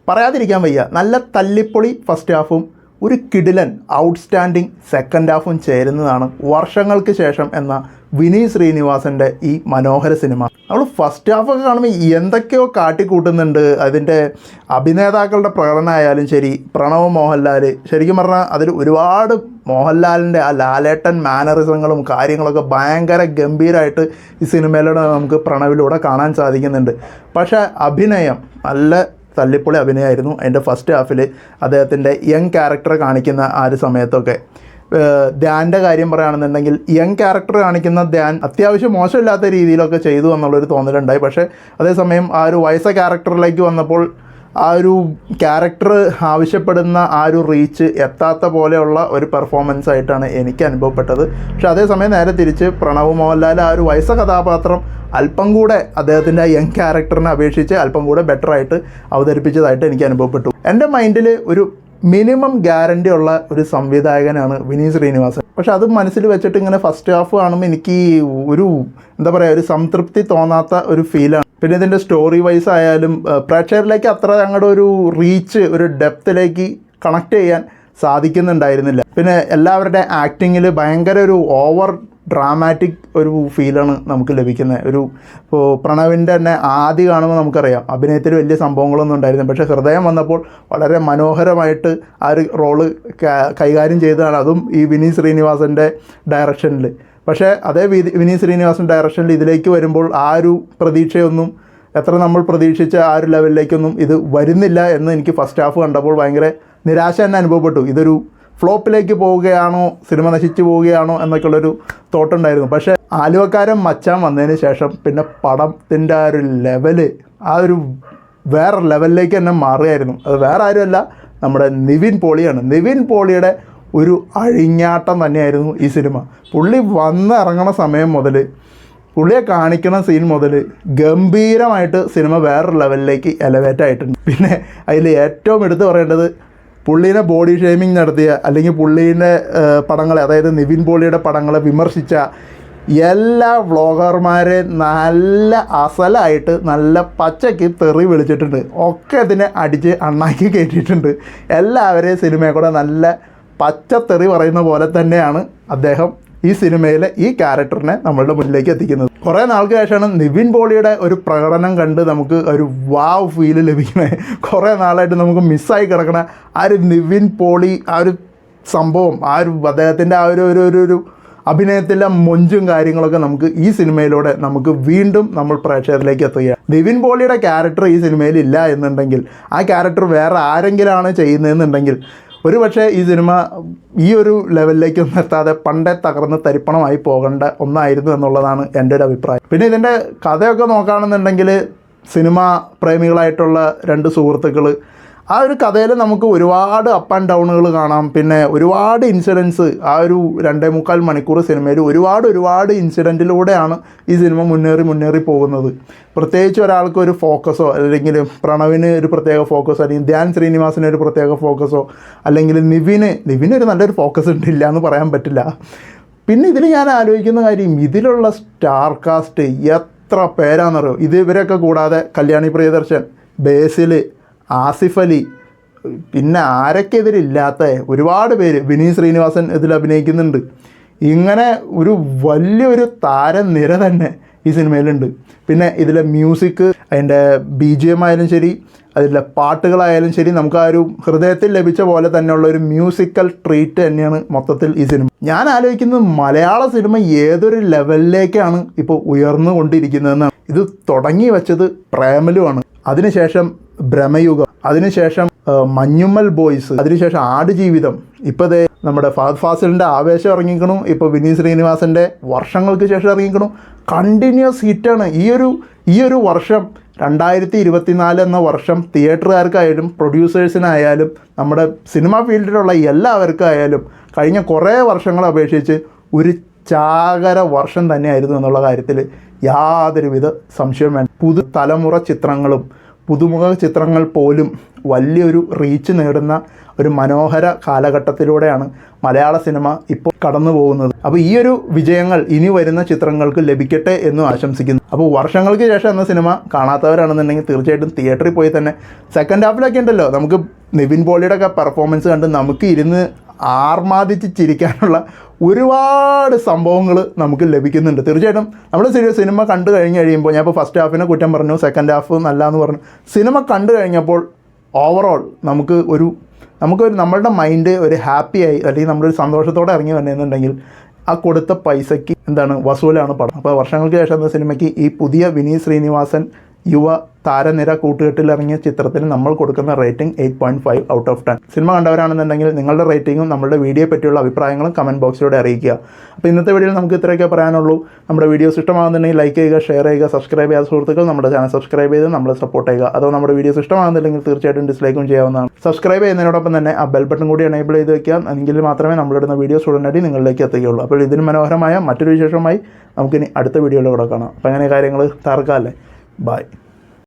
പറയാതിരിക്കാൻ വയ്യ. നല്ല തല്ലിപ്പൊളി ഫസ്റ്റ് ഹാഫും ഒരു കിടിലൻ ഔട്ട്സ്റ്റാൻഡിങ് സെക്കൻഡ് ഹാഫും ചേരുന്നതാണ് വർഷങ്ങൾക്ക് ശേഷം എന്ന വിനീത് ശ്രീനിവാസൻ്റെ ഈ മനോഹര സിനിമ. നമ്മൾ ഫസ്റ്റ് ഹാഫൊക്കെ കാണുമ്പോൾ എന്തൊക്കെയോ കാട്ടിക്കൂട്ടുന്നുണ്ട്. അതിൻ്റെ അഭിനേതാക്കളുടെ പ്രകടനമായാലും ശരി, പ്രണവ് മോഹൻലാൽ, ശരിക്കും പറഞ്ഞാൽ അതിൽ ഒരുപാട് മോഹൻലാലിൻ്റെ ആ ലാലേട്ടൻ മാനറിസങ്ങളും കാര്യങ്ങളൊക്കെ ഭയങ്കര ഗംഭീരമായിട്ട് ഈ സിനിമയിലൂടെ നമുക്ക് പ്രണവിലൂടെ കാണാൻ സാധിക്കുന്നുണ്ട്. പക്ഷേ അഭിനയം നല്ല തല്ലിപ്പൊളി അഭിനയമായിരുന്നു. അതിൻ്റെ ഫസ്റ്റ് ഹാഫിൽ അദ്ദേഹത്തിൻ്റെ യങ് ക്യാരക്ടർ കാണിക്കുന്ന ആ ഒരു സമയത്തൊക്കെ. ധ്യാൻ്റെ കാര്യം പറയുകയാണെന്നുണ്ടെങ്കിൽ യങ് ക്യാരക്ടർ കാണിക്കുന്ന ധ്യാൻ അത്യാവശ്യം മോശമില്ലാത്ത രീതിയിലൊക്കെ ചെയ്തു എന്നുള്ളൊരു തോന്നലുണ്ടായി. പക്ഷേ അതേസമയം ആ ഒരു വയസ്സ ക്യാരക്ടറിലേക്ക് വന്നപ്പോൾ ആ ഒരു ക്യാരക്ടർ ആവശ്യപ്പെടുന്ന ആ ഒരു റീച്ച് എത്താത്ത പോലെയുള്ള ഒരു പെർഫോമൻസ് ആയിട്ടാണ് എനിക്ക് അനുഭവപ്പെട്ടത്. പക്ഷേ അതേസമയം നേരെ തിരിച്ച് പ്രണവ് മോഹൻലാൽ ആ ഒരു വയസ്സ കഥാപാത്രം അല്പം കൂടെ അദ്ദേഹത്തിൻ്റെ ആ യങ് ക്യാരക്ടറിനെ അപേക്ഷിച്ച് അല്പം കൂടെ ബെറ്ററായിട്ട് അവതരിപ്പിച്ചതായിട്ട് എനിക്ക് അനുഭവപ്പെട്ടു. എൻ്റെ മൈൻഡിൽ ഒരു മിനിമം ഗ്യാരണ്ടി ഉള്ള ഒരു സംവിധായകനാണ് വിനീത് ശ്രീനിവാസൻ. പക്ഷെ അത് മനസ്സിൽ വെച്ചിട്ട് ഇങ്ങനെ ഫസ്റ്റ് ഹാഫ് കാണുമ്പോൾ എനിക്ക് ഒരു എന്താ പറയുക, ഒരു സംതൃപ്തി തോന്നാത്ത ഒരു ഫീലാണ്. പിന്നെ ഇതിൻ്റെ സ്റ്റോറി വൈസ് ആയാലും പ്രേക്ഷകരിലേക്ക് അത്ര ഞങ്ങളുടെ ഒരു റീച്ച്, ഒരു ഡെപ്തിലേക്ക് കണക്ട് ചെയ്യാൻ സാധിക്കുന്നുണ്ടായിരുന്നില്ല. പിന്നെ എല്ലാവരുടെ ആക്ടിങ്ങിൽ ഭയങ്കര ഒരു ഓവർ ഡ്രാമാറ്റിക് ഒരു ഫീലാണ് നമുക്ക് ലഭിക്കുന്നത്. ഇപ്പോൾ പ്രണവിൻ്റെ തന്നെ ആദ്യം കാണുമ്പോൾ നമുക്കറിയാം അഭിനയത്തിൽ വലിയ സംഭവങ്ങളൊന്നും ഉണ്ടായിരുന്നു. പക്ഷേ ഹൃദയം വന്നപ്പോൾ വളരെ മനോഹരമായിട്ട് ആ ഒരു റോള് കൈകാര്യം ചെയ്തതാണ്, അതും ഈ വിനീത് ശ്രീനിവാസൻ്റെ ഡയറക്ഷനിൽ. പക്ഷേ അതേ വിനീത് ശ്രീനിവാസൻ ഡയറക്ഷനിൽ ഇതിലേക്ക് വരുമ്പോൾ ആ ഒരു പ്രതീക്ഷയൊന്നും, എത്ര നമ്മൾ പ്രതീക്ഷിച്ച ആ ഒരു ലെവലിലേക്കൊന്നും ഇത് വരുന്നില്ല എന്ന് എനിക്ക് ഫസ്റ്റ് ഹാഫ് കണ്ടപ്പോൾ ഭയങ്കര നിരാശ തന്നെ അനുഭവപ്പെട്ടു. ഇതൊരു ഫ്ലോപ്പിലേക്ക് പോവുകയാണോ, സിനിമ നശിച്ചു പോവുകയാണോ എന്നൊക്കെയുള്ളൊരു തോട്ടുണ്ടായിരുന്നു. പക്ഷേ ആലുവക്കാരൻ മച്ചാൻ വന്നതിന് ശേഷം പിന്നെ പടത്തിൻ്റെ ആ ഒരു ലെവല്, ആ ഒരു വേറെ ലെവലിലേക്ക് തന്നെ മാറുകയായിരുന്നു. അത് വേറെ ആരുമല്ല, നമ്മുടെ നിവിൻ പോളിയാണ്. നിവിൻ പോളിയുടെ ഒരു അഴിഞ്ഞാട്ടം തന്നെയായിരുന്നു ഈ സിനിമ. പുള്ളി വന്നിറങ്ങണ സമയം മുതൽ, പുള്ളിയെ കാണിക്കണ സീൻ മുതൽ ഗംഭീരമായിട്ട് സിനിമ വേറൊരു ലെവലിലേക്ക് എലവേറ്റ് ആയിട്ടുണ്ട്. പിന്നെ അതിൽ ഏറ്റവും എടുത്തു പറയേണ്ടത് പുള്ളീനെ ബോഡി ഷേമിങ് നടത്തിയ, അല്ലെങ്കിൽ പുള്ളീൻ്റെ പടങ്ങളെ, അതായത് നിവിൻ പോളിയുടെ പടങ്ങളെ വിമർശിച്ച എല്ലാ വ്ളോഗർമാരെ നല്ല അസലായിട്ട് നല്ല പച്ചയ്ക്ക് തെറി വിളിച്ചിട്ടുണ്ട്. ഒക്കെ ഇതിനെ അടിച്ച് അണ്ണാക്കി കയറ്റിയിട്ടുണ്ട്. എല്ലാവരെയും സിനിമയെ കൂടെ നല്ല പച്ചത്തെറി പറയുന്ന പോലെ തന്നെയാണ് അദ്ദേഹം ഈ സിനിമയിലെ ഈ ക്യാരക്ടറിനെ നമ്മളുടെ മുന്നിലേക്ക് എത്തിക്കുന്നത്. കുറേ നാൾക്ക് ശേഷമാണ് നിവിൻ പോളിയുടെ ഒരു പ്രകടനം കണ്ട് നമുക്ക് ഒരു വാവ് ഫീല് ലഭിക്കുന്നത്. കുറേ നാളായിട്ട് നമുക്ക് മിസ്സായി കിടക്കണ ആ ഒരു നിവിൻ പോളി, ആ ഒരു സംഭവം, ആ ഒരു അദ്ദേഹത്തിൻ്റെ ആ ഒരു അഭിനയത്തിലെ മൊഞ്ചും കാര്യങ്ങളൊക്കെ നമുക്ക് ഈ സിനിമയിലൂടെ നമുക്ക് വീണ്ടും നമ്മൾ പ്രേക്ഷകരിലേക്ക് എത്തുകയാണ്. നിവിൻ പോളിയുടെ ക്യാരക്ടർ ഈ സിനിമയിൽ ഇല്ല എന്നുണ്ടെങ്കിൽ, ആ ക്യാരക്ടർ വേറെ ആരെങ്കിലാണ് ചെയ്യുന്നതെന്നുണ്ടെങ്കിൽ ഒരു പക്ഷേ ഈ സിനിമ ഈ ഒരു ലെവലിലേക്കൊന്നും എത്താതെ പണ്ടേ തകർന്ന് തരിപ്പണമായി പോകേണ്ട ഒന്നായിരുന്നു എന്നുള്ളതാണ് എൻ്റെ ഒരു അഭിപ്രായം. പിന്നെ ഇതിൻ്റെ കഥയൊക്കെ നോക്കുകയാണെന്നുണ്ടെങ്കിൽ, സിനിമ പ്രേമികളായിട്ടുള്ള രണ്ട് സുഹൃത്തുക്കൾ, ആ ഒരു കഥയിൽ നമുക്ക് ഒരുപാട് അപ്പ് ആൻഡ് ഡൗണുകൾ കാണാം. പിന്നെ ഒരുപാട് ഇൻസിഡൻസ്, ആ ഒരു 2.25 മണിക്കൂർ സിനിമയിൽ ഒരുപാട് ഇൻസിഡൻറ്റിലൂടെയാണ് ഈ സിനിമ മുന്നേറി പോകുന്നത്. പ്രത്യേകിച്ച് ഒരാൾക്ക് ഒരു ഫോക്കസോ, അല്ലെങ്കിൽ പ്രണവിന് ഒരു പ്രത്യേക ഫോക്കസോ, അല്ലെങ്കിൽ ധ്യാൻ ശ്രീനിവാസിന് ഒരു പ്രത്യേക ഫോക്കസോ, അല്ലെങ്കിൽ നിവിനൊരു നല്ലൊരു ഫോക്കസ് ഉണ്ടില്ല എന്ന് പറയാൻ പറ്റില്ല. പിന്നെ ഇതിൽ ഞാൻ ആലോചിക്കുന്ന കാര്യം, ഇതിലുള്ള സ്റ്റാർ കാസ്റ്റ് എത്ര പേരാണെന്നറിയോ. ഇവരൊക്കെ കൂടാതെ കല്യാണി പ്രിയദർശൻ, ബേസിൽ, ആസിഫ് അലി, പിന്നെ ആരൊക്കെ ഇതിലില്ലാത്ത ഒരുപാട് പേര്, വിനീത് ശ്രീനിവാസൻ ഇതിൽ അഭിനയിക്കുന്നുണ്ട്. ഇങ്ങനെ ഒരു വലിയൊരു താരനിര തന്നെ ഈ സിനിമയിലുണ്ട്. പിന്നെ ഇതിലെ മ്യൂസിക്, അതിൻ്റെ BGM ആയാലും ശരി, അതിലെ പാട്ടുകളായാലും ശരി, നമുക്ക് ആ ഒരു ഹൃദയത്തിൽ ലഭിച്ച പോലെ തന്നെയുള്ള ഒരു മ്യൂസിക്കൽ ട്രീറ്റ് തന്നെയാണ് മൊത്തത്തിൽ ഈ സിനിമ. ഞാൻ ആലോചിക്കുന്നത് മലയാള സിനിമ ഏതൊരു ലെവലിലേക്കാണ് ഇപ്പോൾ ഉയർന്നു കൊണ്ടിരിക്കുന്നതെന്നാണ്. ഇത് തുടങ്ങി വെച്ചത് പ്രേമലുമാണ്, അതിനുശേഷം ഭ്രമയുഗം, അതിനുശേഷം മഞ്ഞുമ്മൽ ബോയ്സ്, അതിനുശേഷം ആടുജീവിതം, ഇപ്പോൾ ദേ നമ്മുടെ ഫഹദ് ഫാസിലിൻ്റെ ആവേശം ഇറങ്ങിക്കണു, ഇപ്പോൾ വിനീത് ശ്രീനിവാസൻ്റെ വർഷങ്ങൾക്ക് ശേഷം ഇറങ്ങിക്കണു. കണ്ടിന്യൂസ് ഹിറ്റാണ് ഈ ഒരു വർഷം. 2024 എന്ന വർഷം തിയേറ്ററുകാർക്കായാലും പ്രൊഡ്യൂസേഴ്സിനായാലും നമ്മുടെ സിനിമാ ഫീൽഡിലുള്ള എല്ലാവർക്കായാലും കഴിഞ്ഞ കുറേ വർഷങ്ങളെ അപേക്ഷിച്ച് ഒരു ചാകര വർഷം തന്നെയായിരുന്നു എന്നുള്ള കാര്യത്തിൽ യാതൊരുവിധ സംശയം വേണ്ട. പുതു തലമുറ ചിത്രങ്ങളും പുതുമുഖ ചിത്രങ്ങൾ പോലും വലിയൊരു റീച്ച് നേടുന്ന ഒരു മനോഹര കാലഘട്ടത്തിലൂടെയാണ് മലയാള സിനിമ ഇപ്പോൾ കടന്നു പോകുന്നത്. അപ്പോൾ ഈ ഒരു വിജയങ്ങൾ ഇനി വരുന്ന ചിത്രങ്ങൾക്ക് ലഭിക്കട്ടെ എന്നും ആശംസിക്കുന്നു. അപ്പോൾ വർഷങ്ങൾക്ക് ശേഷം എന്ന സിനിമ കാണാത്തവരാണെന്നുണ്ടെങ്കിൽ തീർച്ചയായിട്ടും തിയേറ്ററിൽ പോയി തന്നെ സെക്കൻഡ് ഹാഫിലൊക്കെ ഉണ്ടല്ലോ നമുക്ക് നിവിൻ പോളിയുടെ ഒക്കെ പെർഫോമൻസ് കണ്ട് നമുക്ക് ഇരുന്ന് ആർമാദിച്ച് ചിരിക്കാനുള്ള ഒരുപാട് സംഭവങ്ങൾ നമുക്ക് ലഭിക്കുന്നുണ്ട്. തീർച്ചയായിട്ടും നമ്മൾ സിനിമ കണ്ടു കഴിഞ്ഞ് കഴിയുമ്പോൾ ഞാൻ ഇപ്പോൾ ഫസ്റ്റ് ഹാഫിനെ കുറ്റം പറഞ്ഞു, സെക്കൻഡ് ഹാഫ് നല്ല എന്ന് പറഞ്ഞു. സിനിമ കണ്ടു കഴിഞ്ഞപ്പോൾ ഓവറോൾ നമ്മളുടെ മൈൻഡ് ഒരു ഹാപ്പിയായി അല്ലെങ്കിൽ നമ്മളൊരു സന്തോഷത്തോടെ ഇറങ്ങി വന്നിരുന്നുണ്ടെങ്കിൽ ആ കൊടുത്ത പൈസയ്ക്ക് വസൂലാണ് പടം. അപ്പോൾ വർഷങ്ങൾക്ക് ശേഷം എന്ന സിനിമയ്ക്ക് ഈ പുതിയ വിനീത് ശ്രീനിവാസൻ യുവ താരനിര കൂട്ടുകെട്ടിലിറങ്ങിയ ചിത്രത്തിന് നമ്മൾ കൊടുക്കുന്ന റേറ്റിംഗ് 8.5 ഔട്ട് ഓഫ് 10. സിനിമ കണ്ടവരാണെന്നുണ്ടെങ്കിൽ നിങ്ങളുടെ റേറ്റിംഗും നമ്മുടെ വീഡിയോയെ പറ്റിയുള്ള അഭിപ്രായങ്ങളും കമൻറ്റ് ബോക്സിലൂടെ അറിയിക്കുക. അപ്പോൾ ഇന്നത്തെ വീഡിയോയിൽ നമുക്ക് ഇത്രയൊക്കെ പറയാനുള്ളൂ. നമ്മുടെ വീഡിയോസ് ഇഷ്ടമാകുന്നുണ്ടെങ്കിൽ ലൈക്ക് ചെയ്യുക, ഷെയർ ചെയ്യുക, സബ്സ്ക്രൈബ് ചെയ്യാത്ത സുഹൃത്തുക്കൾ നമ്മുടെ ചാനൽ സബ്സ്ക്രൈബ് ചെയ്ത് നമ്മളെ സപ്പോർട്ട് ചെയ്യുക. അതോ നമ്മുടെ വീഡിയോസ് ഇഷ്ടമാകുന്നില്ലെങ്കിൽ തീർച്ചയായിട്ടും ഡിസ്ലൈക്കും ചെയ്യാവുന്നതാണ്. സബ്സ്ക്രൈബ് ചെയ്യുന്നതിനോടൊപ്പം തന്നെ ആ ബെൽ ബട്ടൺ കൂടി എനേബിൾ ചെയ്ത് വയ്ക്കുക. എങ്കിൽ മാത്രമേ നമ്മളിടുന്ന വീഡിയോസ് ഉടനടി നിങ്ങളിലേക്ക് എത്തുകയുള്ളൂ. അപ്പോൾ ഇതിന് മനോഹരമായ മറ്റൊരു വിശേഷമായി നമുക്കിനി അടുത്ത വീഡിയോയിലൂടെ കാണാം. അപ്പോൾ അങ്ങനെ കാര്യങ്ങൾ തർക്കമല്ലേ. ബൈ.